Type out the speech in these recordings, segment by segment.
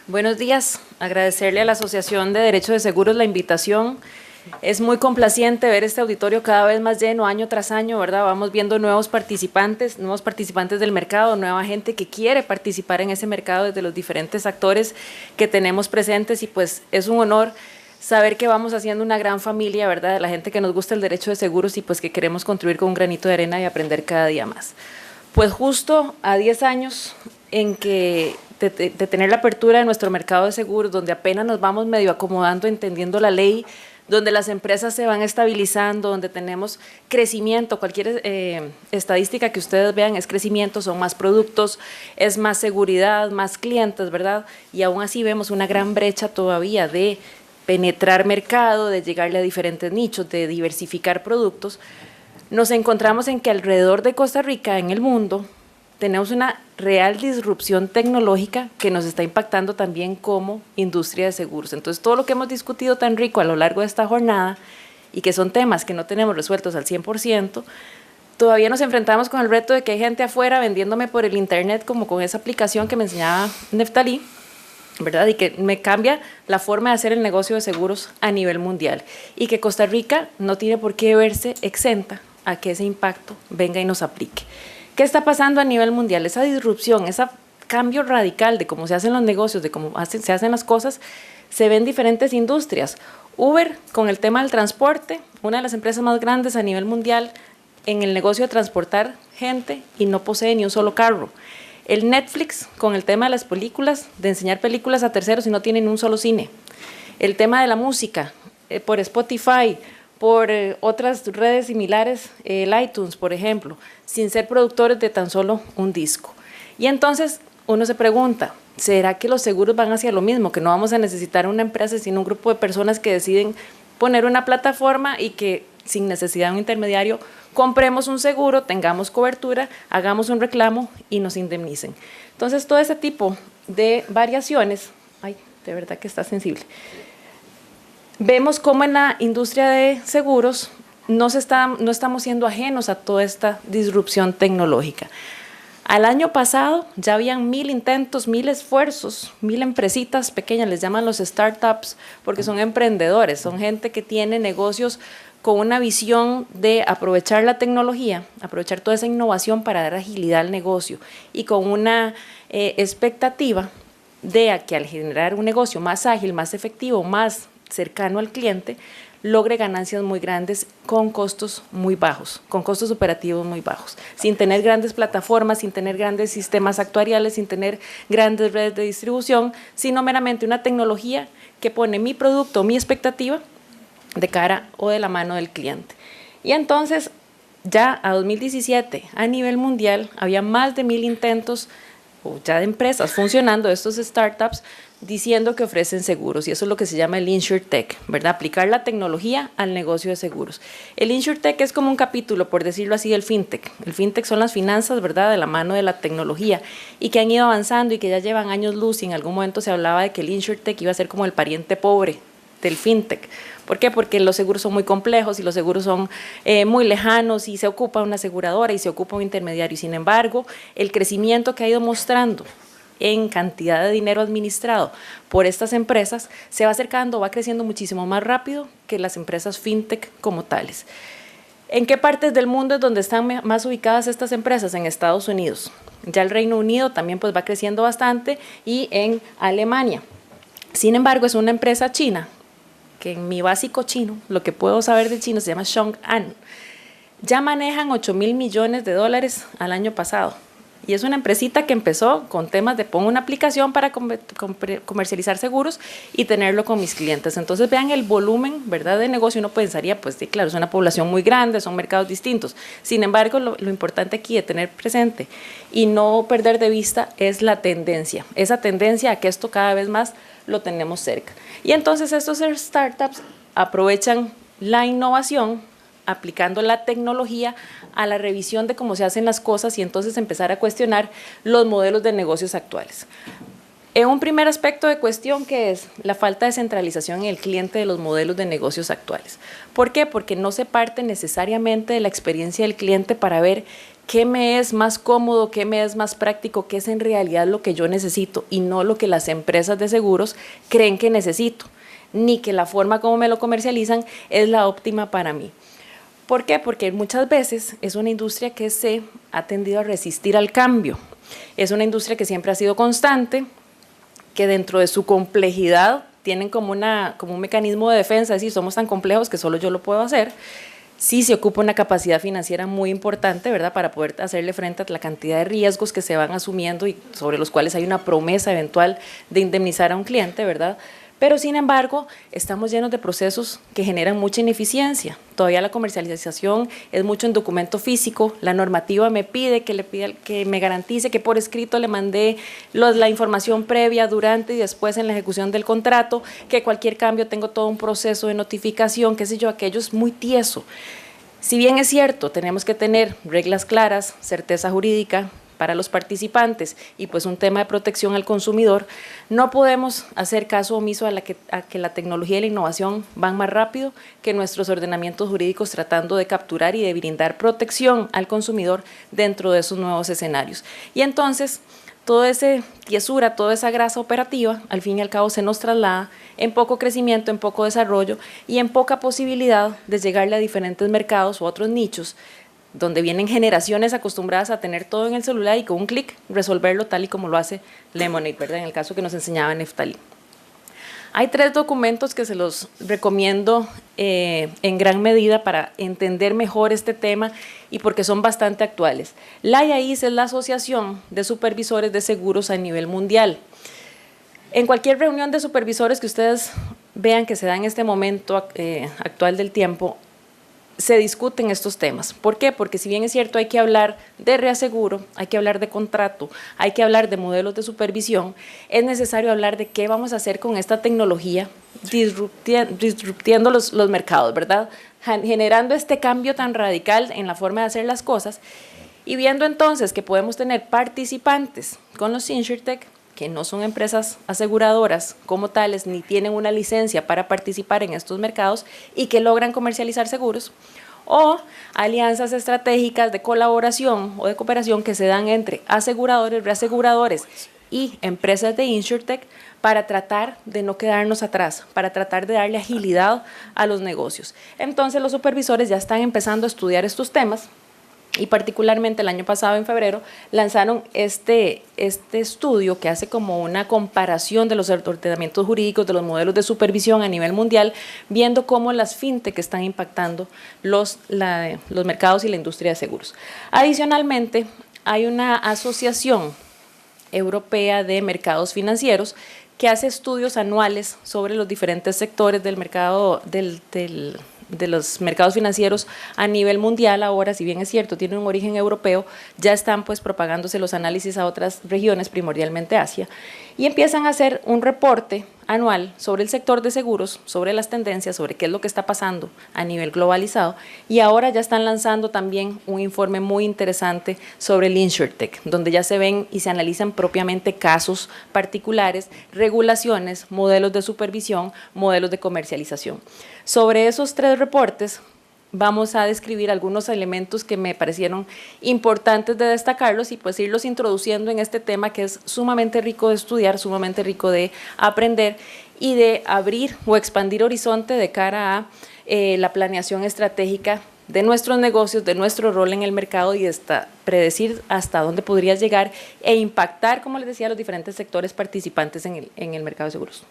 Buenos días. Agradecerle a la Asociación de Derecho de Seguros la invitación. Es muy complaciente ver este auditorio cada vez más lleno año tras año, ¿verdad? Vamos viendo nuevos participantes del mercado, nueva gente que quiere participar en ese mercado desde los diferentes actores que tenemos presentes y pues es un honor saber que vamos haciendo una gran familia, ¿verdad? La gente que nos gusta el derecho de seguros y pues que queremos contribuir con un granito de arena y aprender cada día más. Pues justo a 10 años en que de tener la apertura de nuestro mercado de seguros, donde apenas nos vamos medio acomodando, entendiendo la ley, donde las empresas se van estabilizando, donde tenemos crecimiento, cualquier estadística que ustedes vean es crecimiento, son más productos, es más seguridad, más clientes, ¿verdad? Y aún así vemos una gran brecha todavía de penetrar mercado, de llegarle a diferentes nichos, de diversificar productos. Nos encontramos en que alrededor de Costa Rica, en el mundo, tenemos una real disrupción tecnológica que nos está impactando también como industria de seguros. Entonces, todo lo que hemos discutido tan rico a lo largo de esta jornada y que son temas que no tenemos resueltos al 100%, todavía nos enfrentamos con el reto de que hay gente afuera vendiéndome por el internet como con esa aplicación que me enseñaba Neftalí, ¿verdad? Y que me cambia la forma de hacer el negocio de seguros a nivel mundial y que Costa Rica no tiene por qué verse exenta a que ese impacto venga y nos aplique. ¿Qué está pasando a nivel mundial? Esa disrupción, ese cambio radical de cómo se hacen los negocios, de cómo se hacen las cosas, se ve en diferentes industrias. Uber, con el tema del transporte, una de las empresas más grandes a nivel mundial en el negocio de transportar gente y no posee ni un solo carro. El Netflix, con el tema de las películas, de enseñar películas a terceros y no tienen un solo cine. El tema de la música, por Spotify, por otras redes similares, el iTunes, por ejemplo, sin ser productores de tan solo un disco. Y entonces uno se pregunta, ¿será que los seguros van hacia lo mismo? Que no vamos a necesitar una empresa, sino un grupo de personas que deciden poner una plataforma y que sin necesidad de un intermediario compremos un seguro, tengamos cobertura, hagamos un reclamo y nos indemnicen. Entonces, todo ese tipo de variaciones, ay, de verdad que está sensible. Vemos cómo en la industria de seguros no estamos siendo ajenos a toda esta disrupción tecnológica. Al año pasado ya habían 1000 intentos, 1000 esfuerzos, 1000 empresitas pequeñas, les llaman los startups, porque son emprendedores, son gente que tiene negocios con una visión de aprovechar la tecnología, aprovechar toda esa innovación para dar agilidad al negocio y con una expectativa de que al generar un negocio más ágil, más efectivo, más cercano al cliente, logre ganancias muy grandes con costos muy bajos, con costos operativos muy bajos, sin tener grandes plataformas, sin tener grandes sistemas actuariales, sin tener grandes redes de distribución, sino meramente una tecnología que pone mi producto, mi expectativa de cara o de la mano del cliente. Y entonces, ya a 2017, a nivel mundial, había más de 1000 intentos o ya de empresas funcionando, estos startups, diciendo que ofrecen seguros, y eso es lo que se llama el InsurTech, ¿verdad? Aplicar la tecnología al negocio de seguros. El InsurTech es como un capítulo, por decirlo así, del FinTech. El FinTech son las finanzas, ¿verdad?, de la mano de la tecnología, y que han ido avanzando y que ya llevan años luz, y en algún momento se hablaba de que el InsurTech iba a ser como el pariente pobre del FinTech. ¿Por qué? Porque los seguros son muy complejos y los seguros son muy lejanos y se ocupa una aseguradora y se ocupa un intermediario. Sin embargo, el crecimiento que ha ido mostrando en cantidad de dinero administrado por estas empresas se va acercando, va creciendo muchísimo más rápido que las empresas FinTech como tales. ¿En qué partes del mundo es donde están más ubicadas estas empresas? En Estados Unidos. Ya el Reino Unido también pues va creciendo bastante y en Alemania. Sin embargo, es una empresa china que en mi básico chino, lo que puedo saber del chino se llama Shong'an. Ya manejan $8,000 millones al año pasado. Y es una empresita que empezó con temas de pongo una aplicación para comercializar seguros y tenerlo con mis clientes. Entonces vean el volumen, ¿verdad?, de negocio. Uno pensaría, pues sí, claro, es una población muy grande, son mercados distintos. Sin embargo, lo importante aquí de tener presente y no perder de vista es la tendencia. Esa tendencia a que esto cada vez más lo tenemos cerca. Y entonces estos startups aprovechan la innovación aplicando la tecnología a la revisión de cómo se hacen las cosas y entonces empezar a cuestionar los modelos de negocios actuales. En un primer aspecto de cuestión que es la falta de centralización en el cliente de los modelos de negocios actuales. ¿Por qué? Porque no se parte necesariamente de la experiencia del cliente para ver qué me es más cómodo, qué me es más práctico, qué es en realidad lo que yo necesito y no lo que las empresas de seguros creen que necesito, ni que la forma como me lo comercializan es la óptima para mí. ¿Por qué? Porque muchas veces es una industria que se ha tendido a resistir al cambio. Es una industria que siempre ha sido constante, que dentro de su complejidad tienen como un mecanismo de defensa, es decir, somos tan complejos que solo yo lo puedo hacer. Sí se ocupa una capacidad financiera muy importante, ¿verdad?, para poder hacerle frente a la cantidad de riesgos que se van asumiendo y sobre los cuales hay una promesa eventual de indemnizar a un cliente, ¿verdad? Pero, sin embargo, estamos llenos de procesos que generan mucha ineficiencia. Todavía la comercialización es mucho en documento físico. La normativa me pide que me garantice que por escrito le mandé la información previa, durante y después en la ejecución del contrato, que cualquier cambio tengo todo un proceso de notificación, qué sé yo, aquello es muy tieso. Si bien es cierto, tenemos que tener reglas claras, certeza jurídica para los participantes y pues un tema de protección al consumidor, no podemos hacer caso omiso a que la tecnología y la innovación van más rápido que nuestros ordenamientos jurídicos, tratando de capturar y de brindar protección al consumidor dentro de esos nuevos escenarios. Y entonces, toda esa tiesura, toda esa grasa operativa, al fin y al cabo se nos traslada en poco crecimiento, en poco desarrollo y en poca posibilidad de llegarle a diferentes mercados o otros nichos, donde vienen generaciones acostumbradas a tener todo en el celular y con un clic resolverlo tal y como lo hace Lemonade, ¿verdad?, en el caso que nos enseñaba Neftalí. Hay 3 documentos que se los recomiendo en gran medida para entender mejor este tema y porque son bastante actuales. La IAIS es la Asociación de Supervisores de Seguros a nivel mundial. En cualquier reunión de supervisores que ustedes vean que se da en este momento actual del tiempo, se discuten estos temas. ¿Por qué? Porque si bien es cierto hay que hablar de reaseguro, hay que hablar de contrato, hay que hablar de modelos de supervisión, es necesario hablar de qué vamos a hacer con esta tecnología disruptiendo los mercados, ¿verdad? Generando este cambio tan radical en la forma de hacer las cosas y viendo entonces que podemos tener participantes con los InsurTech que no son empresas aseguradoras como tales, ni tienen una licencia para participar en estos mercados y que logran comercializar seguros, o alianzas estratégicas de colaboración o de cooperación que se dan entre aseguradores, reaseguradores y empresas de InsurTech para tratar de no quedarnos atrás, para tratar de darle agilidad a los negocios. Entonces los supervisores ya están empezando a estudiar estos temas, y particularmente el año pasado, en febrero, lanzaron este estudio que hace como una comparación de los ordenamientos jurídicos, de los modelos de supervisión a nivel mundial, viendo cómo las fintech están impactando los mercados y la industria de seguros. Adicionalmente, hay una asociación europea de mercados financieros que hace estudios anuales sobre los diferentes sectores del mercado de los mercados financieros a nivel mundial. Ahora, si bien es cierto, tiene un origen europeo, ya están pues propagándose los análisis a otras regiones, primordialmente Asia, y empiezan a hacer un reporte anual sobre el sector de seguros, sobre las tendencias, sobre qué es lo que está pasando a nivel globalizado, y ahora ya están lanzando también un informe muy interesante sobre el InsurTech, donde ya se ven y se analizan propiamente casos particulares, regulaciones, modelos de supervisión, modelos de comercialización. Sobre esos 3 reportes vamos a describir algunos elementos que me parecieron importantes de destacarlos y pues irlos introduciendo en este tema que es sumamente rico de estudiar, sumamente rico de aprender y de abrir o expandir horizonte de cara a la planeación estratégica de nuestros negocios, de nuestro rol en el mercado y predecir hasta dónde podría llegar e impactar, como les decía, los diferentes sectores participantes en el mercado de seguros.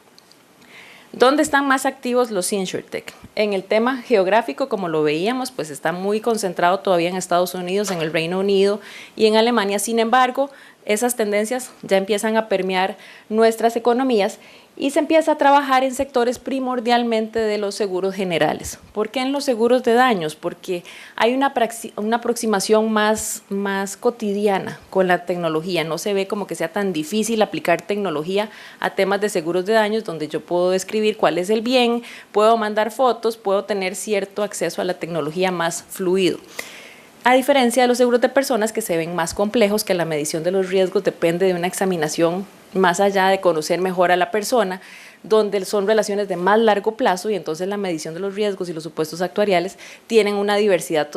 ¿Dónde están más activos los InsurTech? En el tema geográfico, como lo veíamos, pues está muy concentrado todavía en Estados Unidos, en el Reino Unido y en Alemania. Sin embargo, esas tendencias ya empiezan a permear nuestras economías y se empieza a trabajar en sectores primordialmente de los seguros generales. ¿Por qué en los seguros de daños? Porque hay una aproximación más cotidiana con la tecnología. No se ve como que sea tan difícil aplicar tecnología a temas de seguros de daños, donde yo puedo describir cuál es el bien, puedo mandar fotos, puedo tener cierto acceso a la tecnología más fluido. A diferencia de los seguros de personas que se ven más complejos, que la medición de los riesgos depende de una examinación más allá de conocer mejor a la persona, donde son relaciones de más largo plazo y entonces la medición de los riesgos y los supuestos actuariales tienen una diversidad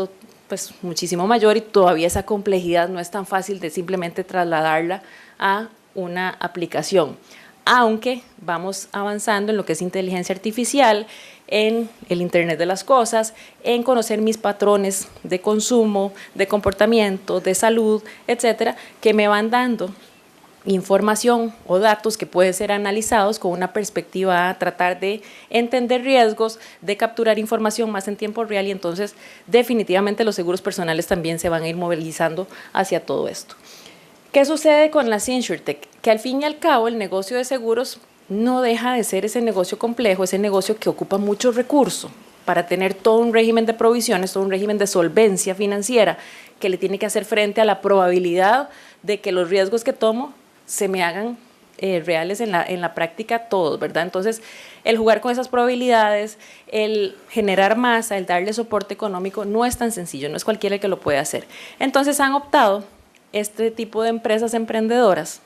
pues muchísimo mayor y todavía esa complejidad no es tan fácil de simplemente trasladarla a una aplicación. Aunque vamos avanzando en lo que es inteligencia artificial, en el Internet de las cosas, en conocer mis patrones de consumo, de comportamiento, de salud, etcétera, que me van dando información o datos que pueden ser analizados con una perspectiva a tratar de entender riesgos, de capturar información más en tiempo real, y entonces definitivamente los seguros personales también se van a ir movilizando hacia todo esto. ¿Qué sucede con las InsurTech? Que al fin y al cabo el negocio de seguros no deja de ser ese negocio complejo, ese negocio que ocupa mucho recurso para tener todo un régimen de provisiones, todo un régimen de solvencia financiera que le tiene que hacer frente a la probabilidad de que los riesgos que tomo se me hagan reales en la práctica todos, ¿verdad? Entonces, el jugar con esas probabilidades, el generar masa, el darle soporte económico, no es tan sencillo, no es cualquiera el que lo puede hacer. Entonces, han optado este tipo de empresas emprendedoras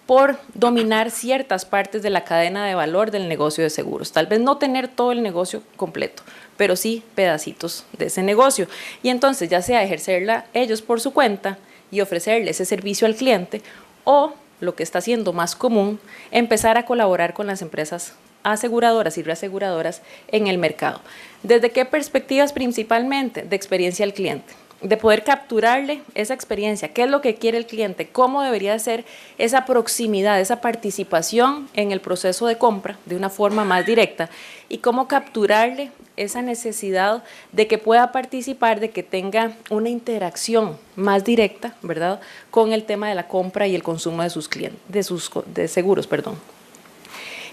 por dominar ciertas partes de la cadena de valor del negocio de seguros. Tal vez no tener todo el negocio completo, pero sí pedacitos de ese negocio. Y entonces, ya sea ejercerla ellos por su cuenta y ofrecerle ese servicio al cliente, o, lo que está siendo más común, empezar a colaborar con las empresas aseguradoras y reaseguradoras en el mercado. ¿Desde qué perspectivas principalmente? De experiencia al cliente, de poder capturarle esa experiencia, qué es lo que quiere el cliente, cómo debería ser esa proximidad, esa participación en el proceso de compra de una forma más directa, y cómo capturarle esa necesidad de que pueda participar, de que tenga una interacción más directa, ¿verdad?, con el tema de la compra y el consumo de sus clientes, de seguros, perdón.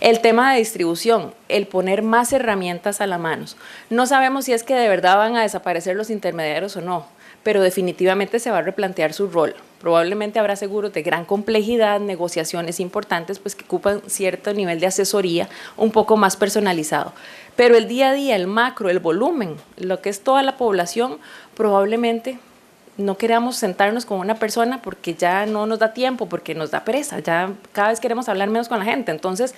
El tema de distribución, el poner más herramientas a la mano. No sabemos si es que de verdad van a desaparecer los intermediarios o no, pero definitivamente se va a replantear su rol. Probablemente habrá seguros de gran complejidad, negociaciones importantes, pues que ocupan cierto nivel de asesoría un poco más personalizado. Pero el día a día, el macro, el volumen, lo que es toda la población, probablemente no queramos sentarnos con una persona porque ya no nos da tiempo, porque nos da pereza, ya cada vez queremos hablar menos con la gente. Entonces,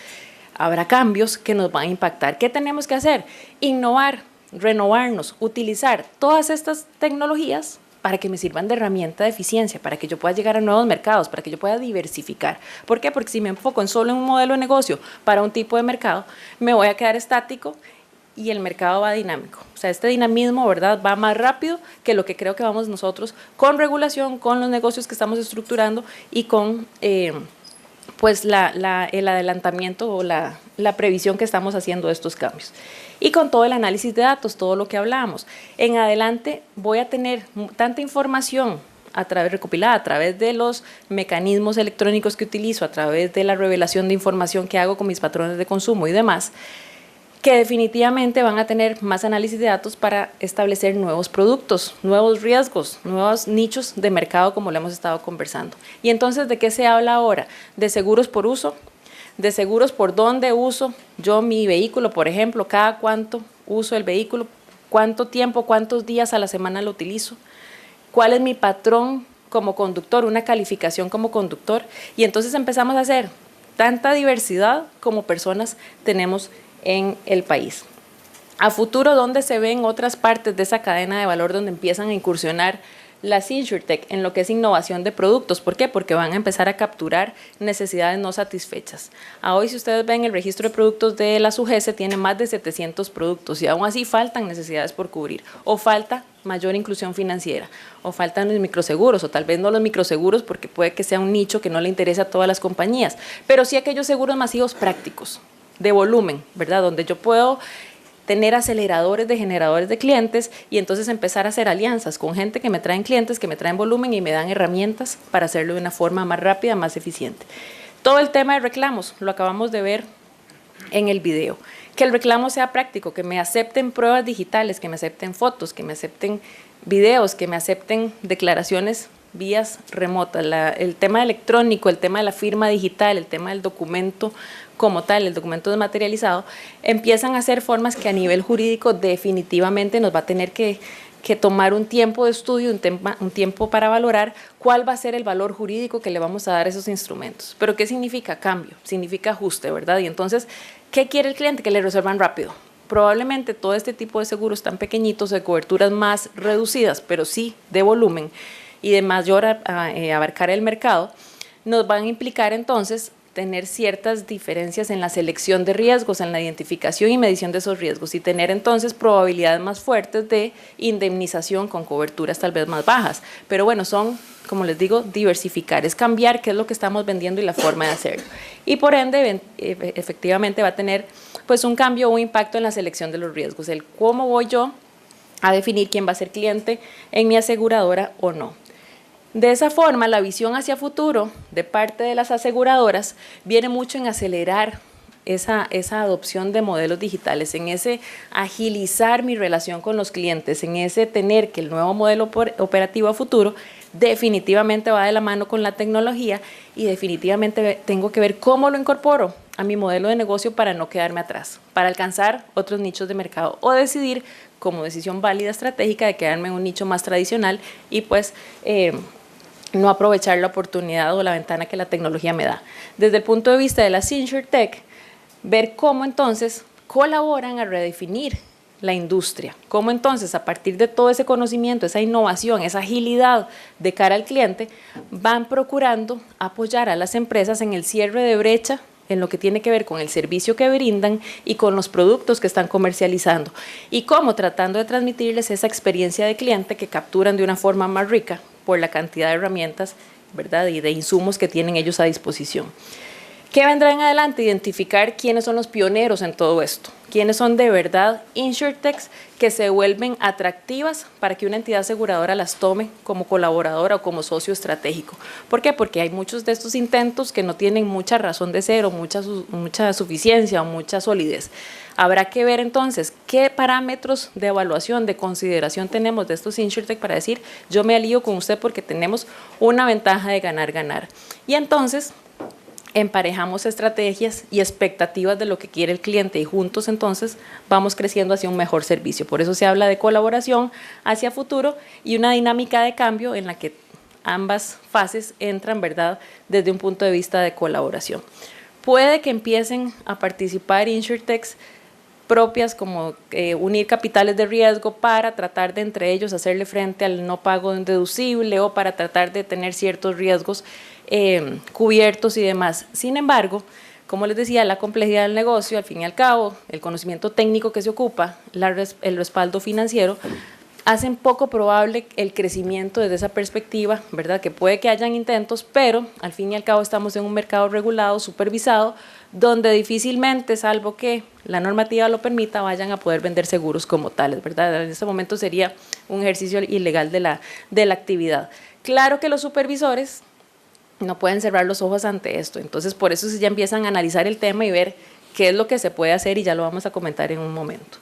habrá cambios que nos van a impactar. ¿Qué tenemos que hacer? Innovar, renovarnos, utilizar todas estas tecnologías para que me sirvan de herramienta de eficiencia, para que yo pueda llegar a nuevos mercados, para que yo pueda diversificar. ¿Por qué? Porque si me enfoco en solo un modelo de negocio para un tipo de mercado, me voy a quedar estático y el mercado va dinámico. O sea, este dinamismo, ¿verdad?, va más rápido que lo que creo que vamos nosotros con regulación, con los negocios que estamos estructurando y con pues el adelantamiento o la previsión que estamos haciendo de estos cambios. Y con todo el análisis de datos, todo lo que hablábamos. En adelante voy a tener tanta información recopilada a través de los mecanismos electrónicos que utilizo, a través de la revelación de información que hago con mis patrones de consumo y demás, que definitivamente van a tener más análisis de datos para establecer nuevos productos, nuevos riesgos, nuevos nichos de mercado, como lo hemos estado conversando. Y entonces, ¿de qué se habla ahora? De seguros por uso, de seguros por dónde uso yo mi vehículo, por ejemplo, cada cuánto uso el vehículo, cuánto tiempo, cuántos días a la semana lo utilizo, cuál es mi patrón como conductor, una calificación como conductor. Y entonces empezamos a hacer tanta diversidad como personas tenemos en el país. A futuro, ¿dónde se ven otras partes de esa cadena de valor donde empiezan a incursionar las InsurTech en lo que es innovación de productos? ¿Por qué? Porque van a empezar a capturar necesidades no satisfechas. A hoy, si ustedes ven, el registro de productos de la SUGESE tiene más de 700 productos y aún así faltan necesidades por cubrir, o falta mayor inclusión financiera, o faltan los microseguros, o tal vez no los microseguros porque puede que sea un nicho que no le interesa a todas las compañías, pero sí aquellos seguros masivos prácticos, de volumen, ¿verdad?, donde yo puedo tener aceleradores de generadores de clientes y entonces empezar a hacer alianzas con gente que me traen clientes, que me traen volumen y me dan herramientas para hacerlo de una forma más rápida, más eficiente. Todo el tema de reclamos, lo acabamos de ver en el video. Que el reclamo sea práctico, que me acepten pruebas digitales, que me acepten fotos, que me acepten videos, que me acepten declaraciones vías remotas, el tema electrónico, el tema de la firma digital, el tema del documento como tal, el documento desmaterializado, empiezan a ser formas que a nivel jurídico definitivamente nos va a tener que tomar un tiempo de estudio, un tiempo para valorar cuál va a ser el valor jurídico que le vamos a dar a esos instrumentos. ¿Pero qué significa? Cambio, significa ajuste, ¿verdad? Y entonces, ¿qué quiere el cliente? Que le resuelvan rápido. probablemente todo este tipo de seguros tan pequeñitos, de coberturas más reducidas, pero sí de volumen y de mayor abarcar el mercado, nos van a implicar entonces tener ciertas diferencias en la selección de riesgos, en la identificación y medición de esos riesgos y tener entonces probabilidades más fuertes de indemnización con coberturas tal vez más bajas. Pero bueno, son, como les digo, diversificar, es cambiar qué es lo que estamos vendiendo y la forma de hacerlo. Y por ende, efectivamente va a tener pues un cambio o un impacto en la selección de los riesgos, el cómo voy yo a definir quién va a ser cliente en mi aseguradora o no. De esa forma, la visión hacia futuro de parte de las aseguradoras viene mucho en acelerar esa adopción de modelos digitales, en ese agilizar mi relación con los clientes, en ese tener que el nuevo modelo operativo a futuro definitivamente va de la mano con la tecnología y definitivamente tengo que ver cómo lo incorporo a mi modelo de negocio para no quedarme atrás, para alcanzar otros nichos de mercado o decidir como decisión válida estratégica de quedarme en un nicho más tradicional y pues no aprovechar la oportunidad o la ventana que la tecnología me da. Desde el punto de vista de las InsurTech, ver cómo entonces colaboran a redefinir la industria, cómo entonces a partir de todo ese conocimiento, esa innovación, esa agilidad de cara al cliente, van procurando apoyar a las empresas en el cierre de brecha en lo que tiene que ver con el servicio que brindan y con los productos que están comercializando y cómo tratando de transmitirles esa experiencia de cliente que capturan de una forma más rica por la cantidad de herramientas, ¿verdad?, y de insumos que tienen ellos a disposición. ¿Qué vendrá en adelante? Identificar quiénes son los pioneros en todo esto, quiénes son de verdad InsurTechs que se vuelven atractivas para que una entidad aseguradora las tome como colaboradora o como socio estratégico. ¿Por qué? Porque hay muchos de estos intentos que no tienen mucha razón de ser o mucha suficiencia o mucha solidez. Habrá que ver entonces qué parámetros de evaluación, de consideración tenemos de estos InsurTech para decir yo me alío con usted porque tenemos una ventaja de ganar-ganar. Y entonces emparejamos estrategias y expectativas de lo que quiere el cliente y juntos entonces vamos creciendo hacia un mejor servicio. Por eso se habla de colaboración hacia futuro y una dinámica de cambio en la que ambas fases entran, ¿verdad?, desde un punto de vista de colaboración. Puede que empiecen a participar InsurTechs propias como unir capitales de riesgo para tratar de entre ellos hacerle frente al no pago deducible o para tratar de tener ciertos riesgos cubiertos y demás. Sin embargo, como les decía, la complejidad del negocio, al fin y al cabo, el conocimiento técnico que se ocupa, el respaldo financiero, hacen poco probable el crecimiento desde esa perspectiva, ¿verdad? Que puede que hayan intentos, pero al fin y al cabo estamos en un mercado regulado, supervisado, donde difícilmente, salvo que la normativa lo permita, vayan a poder vender seguros como tales, ¿verdad? En este momento sería un ejercicio ilegal de la actividad. Claro que los supervisores no pueden cerrar los ojos ante esto, entonces por eso ya empiezan a analizar el tema y ver qué es lo que se puede hacer y ya lo vamos a comentar en un momento.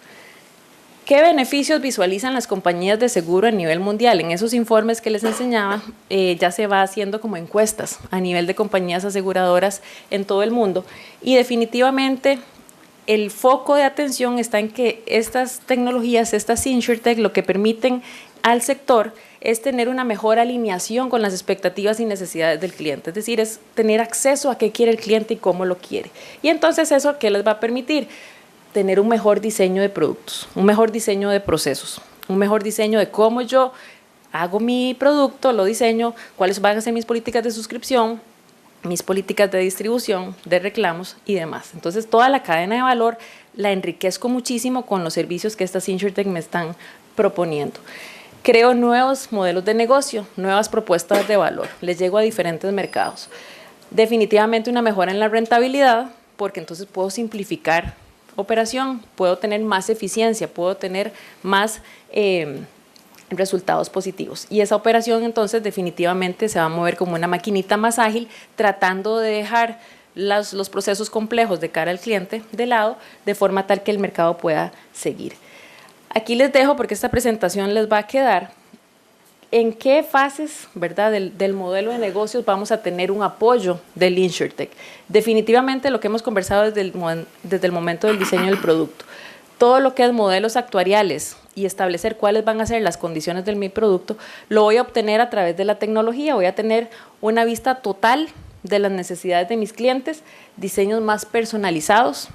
¿Qué beneficios visualizan las compañías de seguro a nivel mundial? En esos informes que les enseñaba, ya se va haciendo como encuestas a nivel de compañías aseguradoras en todo el mundo y definitivamente el foco de atención está en que estas tecnologías, estas InsurTech, lo que permiten al sector es tener una mejor alineación con las expectativas y necesidades del cliente, es decir, es tener acceso a qué quiere el cliente y cómo lo quiere. Y entonces eso, ¿qué les va a permitir? Tener un mejor diseño de productos, un mejor diseño de procesos, un mejor diseño de cómo yo hago mi producto, lo diseño, cuáles van a ser mis políticas de suscripción, mis políticas de distribución, de reclamos y demás. Entonces, toda la cadena de valor la enriquezco muchísimo con los servicios que estas InsurTech me están proponiendo. Creo nuevos modelos de negocio, nuevas propuestas de valor, les llego a diferentes mercados. Definitivamente una mejora en la rentabilidad, porque entonces puedo simplificar operación, puedo tener más eficiencia, puedo tener más resultados positivos. Y esa operación entonces definitivamente se va a mover como una maquinita más ágil, tratando de dejar los procesos complejos de cara al cliente de lado, de forma tal que el mercado pueda seguir. Aquí les dejo, porque esta presentación les va a quedar, en qué fases, ¿verdad?, del modelo de negocios vamos a tener un apoyo del InsurTech. Definitivamente lo que hemos conversado desde el momento del diseño del producto. Todo lo que es modelos actuariales y establecer cuáles van a ser las condiciones de mi producto, lo voy a obtener a través de la tecnología. Voy a tener una vista total de las necesidades de mis clientes, diseños más personalizados,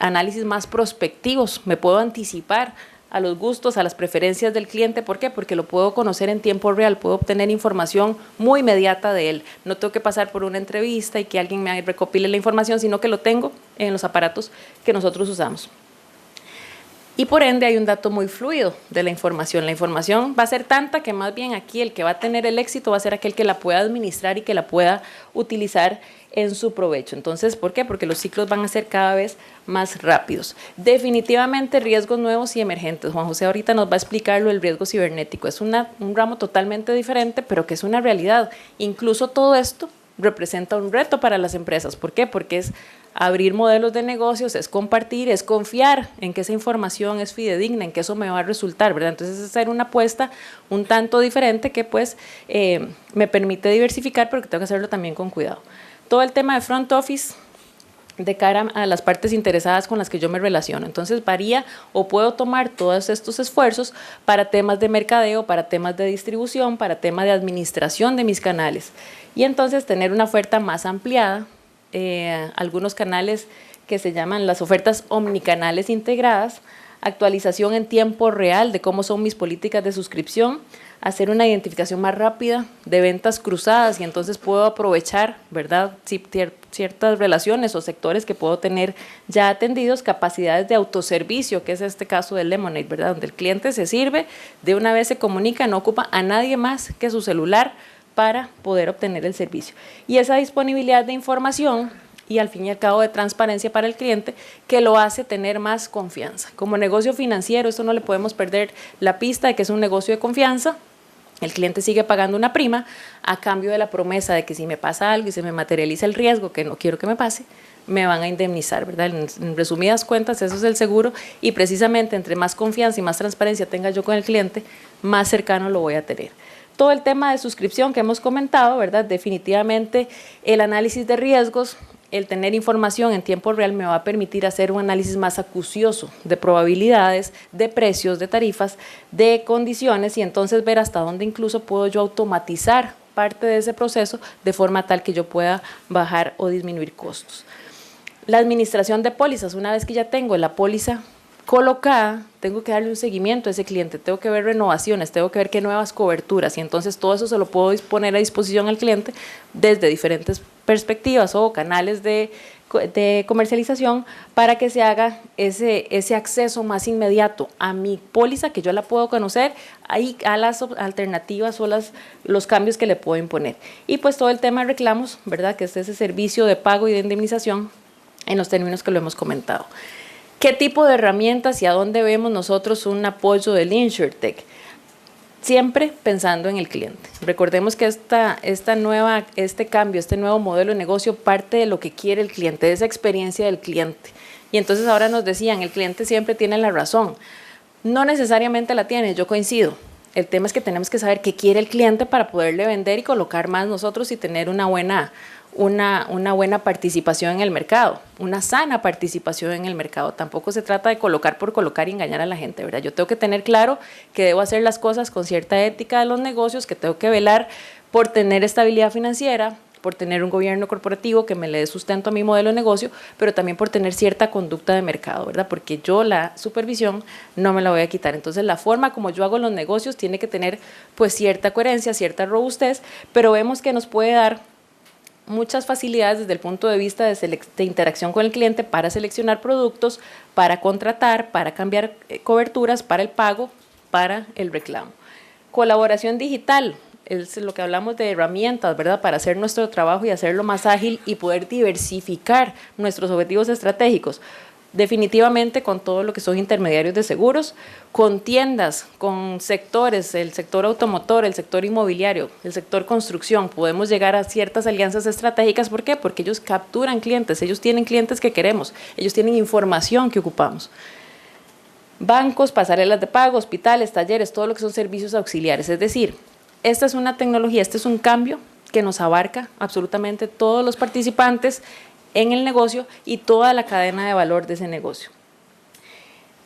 análisis más prospectivos, me puedo anticipar a los gustos, a las preferencias del cliente. ¿Por qué? Porque lo puedo conocer en tiempo real, puedo obtener información muy inmediata de él. No tengo que pasar por una entrevista y que alguien me recopile la información, sino que lo tengo en los aparatos que nosotros usamos. Y por ende hay un dato muy fluido de la información. La información va a ser tanta que más bien aquí el que va a tener el éxito va a ser aquel que la pueda administrar y que la pueda utilizar en su provecho. Entonces, ¿por qué? Porque los ciclos van a ser cada vez más rápidos. Definitivamente riesgos nuevos y emergentes. Juan José ahorita nos va a explicar lo del riesgo cibernético. Es un ramo totalmente diferente, pero que es una realidad. Incluso todo esto representa un reto para las empresas. ¿Por qué? Porque es abrir modelos de negocios, es compartir, es confiar en que esa información es fidedigna, en que eso me va a resultar, ¿verdad? Entonces es hacer una apuesta un tanto diferente que pues me permite diversificar, pero que tengo que hacerlo también con cuidado. Todo el tema de front office de cara a las partes interesadas con las que yo me relaciono. Entonces varía o puedo tomar todos estos esfuerzos para temas de mercadeo, para temas de distribución, para temas de administración de mis canales y entonces tener una oferta más ampliada, algunos canales que se llaman las ofertas omnicanales integradas, actualización en tiempo real de cómo son mis políticas de suscripción, hacer una identificación más rápida de ventas cruzadas y entonces puedo aprovechar, ¿verdad?, ciertas relaciones o sectores que puedo tener ya atendidos, capacidades de autoservicio, que es este caso del Lemonade, ¿verdad?, donde el cliente se sirve, de una vez se comunica, no ocupa a nadie más que su celular para poder obtener el servicio. Y esa disponibilidad de información y al fin y al cabo de transparencia para el cliente que lo hace tener más confianza. Como negocio financiero, esto no le podemos perder la pista de que es un negocio de confianza. El cliente sigue pagando una prima a cambio de la promesa de que si me pasa algo y se me materializa el riesgo, que no quiero que me pase, me van a indemnizar, ¿verdad? En resumidas cuentas, eso es el seguro y precisamente entre más confianza y más transparencia tenga yo con el cliente, más cercano lo voy a tener. Todo el tema de suscripción que hemos comentado, ¿verdad? Definitivamente el análisis de riesgos, el tener información en tiempo real me va a permitir hacer un análisis más acucioso de probabilidades, de precios, de tarifas, de condiciones y entonces ver hasta dónde incluso puedo yo automatizar parte de ese proceso de forma tal que yo pueda bajar o disminuir costos. La administración de pólizas, una vez que ya tengo la póliza colocada, tengo que darle un seguimiento a ese cliente, tengo que ver renovaciones, tengo que ver qué nuevas coberturas y entonces todo eso se lo puedo poner a disposición al cliente desde diferentes perspectivas o canales de comercialización para que se haga ese acceso más inmediato a mi póliza, que yo la puedo conocer, ahí a las alternativas o los cambios que le puedo imponer. Y pues todo el tema de reclamos, ¿verdad?, que es ese servicio de pago y de indemnización en los términos que lo hemos comentado. ¿Qué tipo de herramientas y a dónde vemos nosotros un apoyo del InsurTech? Siempre pensando en el cliente. Recordemos que este cambio, este nuevo modelo de negocio parte de lo que quiere el cliente, de esa experiencia del cliente. Y entonces ahora nos decían, el cliente siempre tiene la razón. No necesariamente la tiene, yo coincido. El tema es que tenemos que saber qué quiere el cliente para poderle vender y colocar más nosotros y tener una buena participación en el mercado, una sana participación en el mercado. Tampoco se trata de colocar por colocar y engañar a la gente, ¿verdad? Yo tengo que tener claro que debo hacer las cosas con cierta ética de los negocios, que tengo que velar por tener estabilidad financiera, por tener un gobierno corporativo que me le dé sustento a mi modelo de negocio, pero también por tener cierta conducta de mercado, ¿verdad? Porque yo la supervisión no me la voy a quitar. Entonces, la forma como yo hago los negocios tiene que tener pues cierta coherencia, cierta robustez, pero vemos que nos puede dar muchas facilidades desde el punto de vista de interacción con el cliente para seleccionar productos, para contratar, para cambiar coberturas, para el pago, para el reclamo. Colaboración digital, es lo que hablamos de herramientas, ¿verdad?, para hacer nuestro trabajo y hacerlo más ágil y poder diversificar nuestros objetivos estratégicos. Definitivamente con todo lo que son intermediarios de seguros, con tiendas, con sectores, el sector automotor, el sector inmobiliario, el sector construcción, podemos llegar a ciertas alianzas estratégicas. ¿Por qué? Porque ellos capturan clientes, ellos tienen clientes que queremos, ellos tienen información que ocupamos. Bancos, pasarelas de pago, hospitales, talleres, todo lo que son servicios auxiliares. Es decir, esta es una tecnología, este es un cambio que nos abarca absolutamente todos los participantes en el negocio y toda la cadena de valor de ese negocio.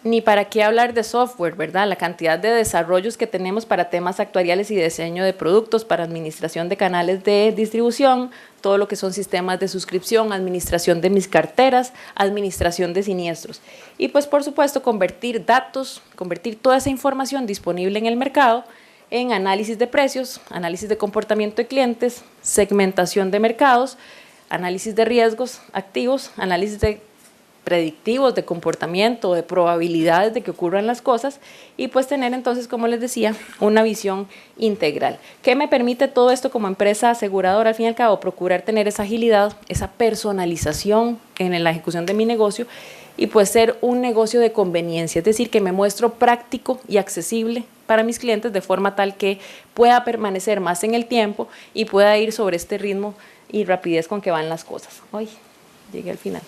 Ni para qué hablar de software, ¿verdad? La cantidad de desarrollos que tenemos para temas actuariales y diseño de productos, para administración de canales de distribución, todo lo que son sistemas de suscripción, administración de mis carteras, administración de siniestros. Y pues por supuesto convertir datos, convertir toda esa información disponible en el mercado en análisis de precios, análisis de comportamiento de clientes, segmentación de mercados, análisis de riesgos activos, análisis de predictivos de comportamiento, de probabilidades de que ocurran las cosas y pues tener entonces, como les decía, una visión integral. ¿Qué me permite todo esto como empresa aseguradora? Al fin y al cabo, procurar tener esa agilidad, esa personalización en la ejecución de mi negocio y pues ser un negocio de conveniencia, es decir, que me muestro práctico y accesible para mis clientes de forma tal que pueda permanecer más en el tiempo y pueda ir sobre este ritmo y rapidez con que van las cosas. Hoy llegué al final.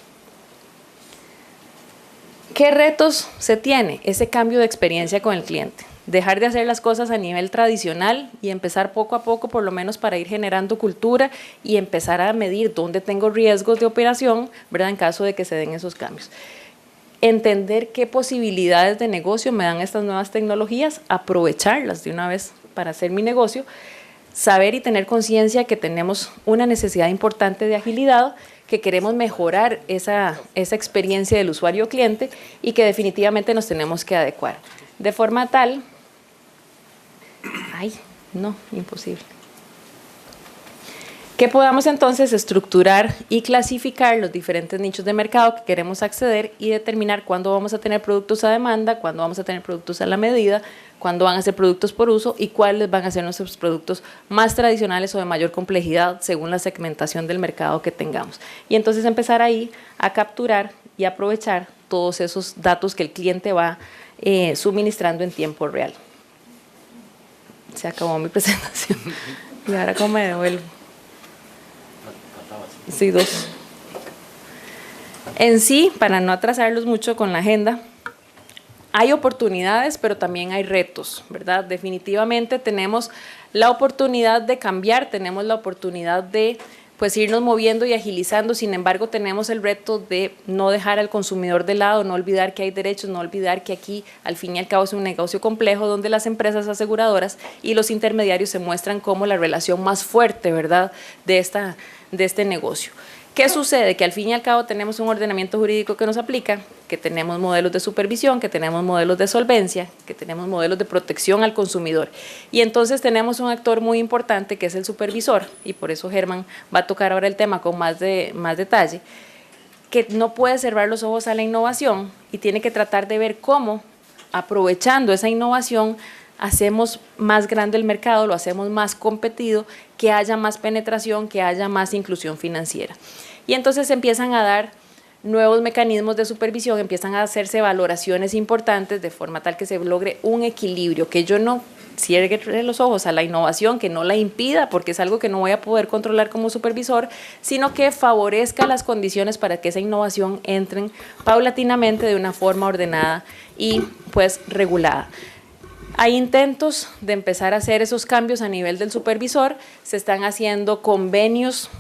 ¿Qué retos se tiene? Ese cambio de experiencia con el cliente. Dejar de hacer las cosas a nivel tradicional y empezar poco a poco, por lo menos para ir generando cultura y empezar a medir dónde tengo riesgos de operación, ¿verdad? En caso de que se den esos cambios. Entender qué posibilidades de negocio me dan estas nuevas tecnologías, aprovecharlas de una vez para hacer mi negocio, saber y tener conciencia que tenemos una necesidad importante de agilidad, que queremos mejorar esa experiencia del usuario cliente y que definitivamente nos tenemos que adecuar. De forma tal, imposible. Que podamos entonces estructurar y clasificar los diferentes nichos de mercado que queremos acceder y determinar cuándo vamos a tener productos a demanda, cuándo vamos a tener productos a la medida, cuándo van a ser productos por uso y cuáles van a ser nuestros productos más tradicionales o de mayor complejidad según la segmentación del mercado que tengamos. Y entonces empezar ahí a capturar y aprovechar todos esos datos que el cliente va suministrando en tiempo real. Se acabó mi presentación. Y ahora cómo me devuelvo. Sí, 2. En sí, para no atrasarlos mucho con la agenda, hay oportunidades, pero también hay retos, ¿verdad? Definitivamente tenemos la oportunidad de cambiar, tenemos la oportunidad de pues irnos moviendo y agilizando, sin embargo tenemos el reto de no dejar al consumidor de lado, no olvidar que hay derechos, no olvidar que aquí al fin y al cabo es un negocio complejo donde las empresas aseguradoras y los intermediarios se muestran como la relación más fuerte, ¿verdad?, de este negocio. ¿Qué sucede? Que al fin y al cabo tenemos un ordenamiento jurídico que nos aplica, que tenemos modelos de supervisión, que tenemos modelos de solvencia, que tenemos modelos de protección al consumidor. Y entonces tenemos un actor muy importante que es el supervisor, y por eso Germán va a tocar ahora el tema con más detalle, que no puede cerrar los ojos a la innovación y tiene que tratar de ver cómo, aprovechando esa innovación, hacemos más grande el mercado, lo hacemos más competido, que haya más penetración, que haya más inclusión financiera. Y entonces empiezan a dar nuevos mecanismos de supervisión, empiezan a hacerse valoraciones importantes de forma tal que se logre un equilibrio, que yo no cierre los ojos a la innovación, que no la impida, porque es algo que no voy a poder controlar como supervisor, sino que favorezca las condiciones para que esa innovación entre paulatinamente de una forma ordenada y pues regulada. Hay intentos de empezar a hacer esos cambios a nivel del supervisor, se están haciendo convenios,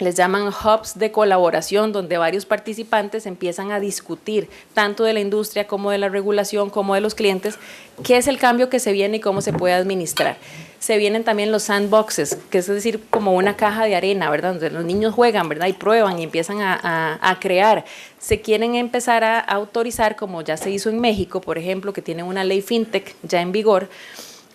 les llaman hubs de colaboración, donde varios participantes empiezan a discutir, tanto de la industria como de la regulación, como de los clientes, qué es el cambio que se viene y cómo se puede administrar. Se vienen también los sandboxes, que es decir, como una caja de arena, ¿verdad?, donde los niños juegan, ¿verdad?, y prueban y empiezan a crear. Se quieren empezar a autorizar, como ya se hizo en México, por ejemplo, que tiene una ley fintech ya en vigor,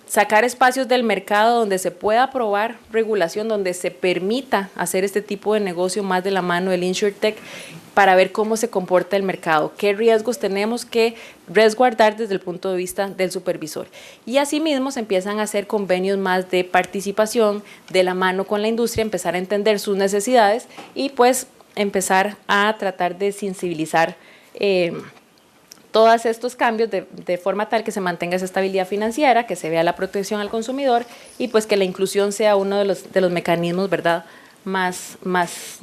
sacar espacios del mercado donde se pueda aprobar regulación, donde se permita hacer este tipo de negocio más de la mano del InsurTech para ver cómo se comporta el mercado, qué riesgos tenemos que resguardar desde el punto de vista del supervisor. Y asimismo se empiezan a hacer convenios más de participación de la mano con la industria, empezar a entender sus necesidades y pues empezar a tratar de sensibilizar todos estos cambios de forma tal que se mantenga esa estabilidad financiera, que se vea la protección al consumidor y pues que la inclusión sea uno de los mecanismos, ¿verdad?, más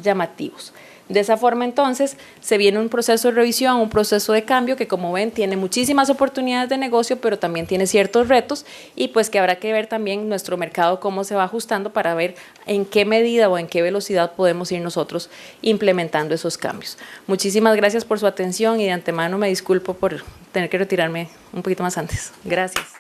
llamativos. De esa forma, entonces, se viene un proceso de revisión, un proceso de cambio que, como ven, tiene muchísimas oportunidades de negocio, pero también tiene ciertos retos y pues que habrá que ver también nuestro mercado cómo se va ajustando para ver en qué medida o en qué velocidad podemos ir nosotros implementando esos cambios. Muchísimas gracias por su atención y de antemano me disculpo por tener que retirarme un poquito más antes. Gracias.